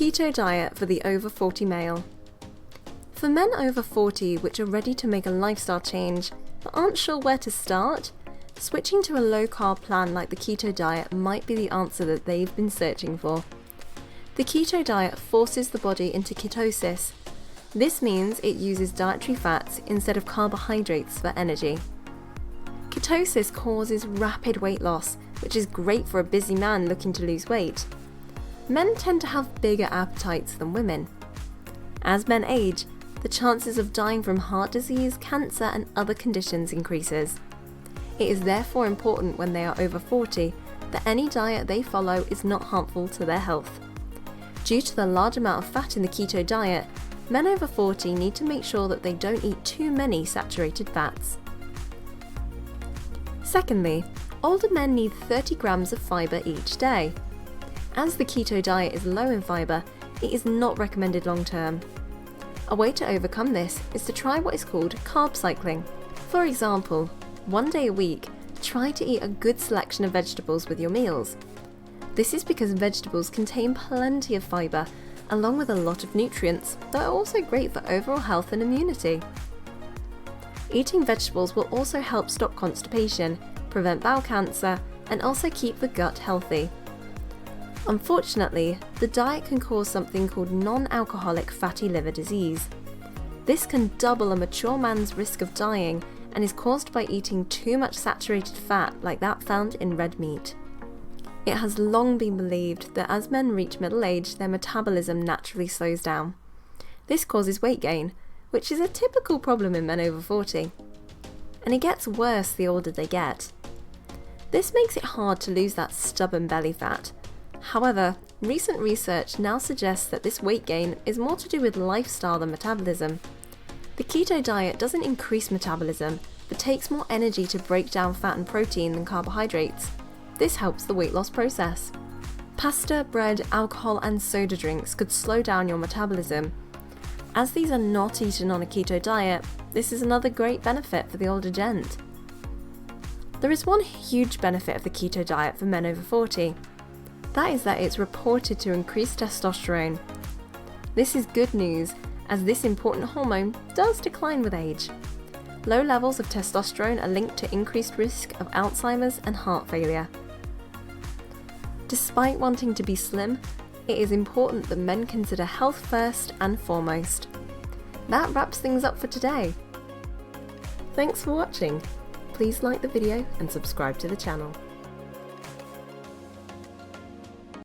Keto diet for the over 40 male. For men over 40 which are ready to make a lifestyle change but aren't sure where to start, switching to a low-carb plan like the keto diet might be the answer that they've been searching for. The keto diet forces the body into ketosis. This means it uses dietary fats instead of carbohydrates for energy. Ketosis causes rapid weight loss, which is great for a busy man looking to lose weight. Men tend to have bigger appetites than women. As men age, the chances of dying from heart disease, cancer and other conditions increases. It is therefore important when they are over 40 that any diet they follow is not harmful to their health. Due to the large amount of fat in the keto diet, men over 40 need to make sure that they don't eat too many saturated fats. Secondly, older men need 30 grams of fibre each day. As the keto diet is low in fibre, it is not recommended long term. A way to overcome this is to try what is called carb cycling. For example, one day a week, try to eat a good selection of vegetables with your meals. This is because vegetables contain plenty of fibre, along with a lot of nutrients that are also great for overall health and immunity. Eating vegetables will also help stop constipation, prevent bowel cancer, and also keep the gut healthy. Unfortunately, the diet can cause something called non-alcoholic fatty liver disease. This can double a mature man's risk of dying and is caused by eating too much saturated fat like that found in red meat. It has long been believed that as men reach middle age, their metabolism naturally slows down. This causes weight gain, which is a typical problem in men over 40. And it gets worse the older they get. This makes it hard to lose that stubborn belly fat. However, recent research now suggests that this weight gain is more to do with lifestyle than metabolism. The keto diet doesn't increase metabolism, but takes more energy to break down fat and protein than carbohydrates. This helps the weight loss process. Pasta, bread, alcohol and soda drinks could slow down your metabolism. As these are not eaten on a keto diet, this is another great benefit for the older gent. There is one huge benefit of the keto diet for men over 40. That is that it's reported to increase testosterone. This is good news, as this important hormone does decline with age. Low levels of testosterone are linked to increased risk of Alzheimer's and heart failure. Despite wanting to be slim, it is important that men consider health first and foremost. That wraps things up for today. Thanks for watching. Please like the video and subscribe to the channel.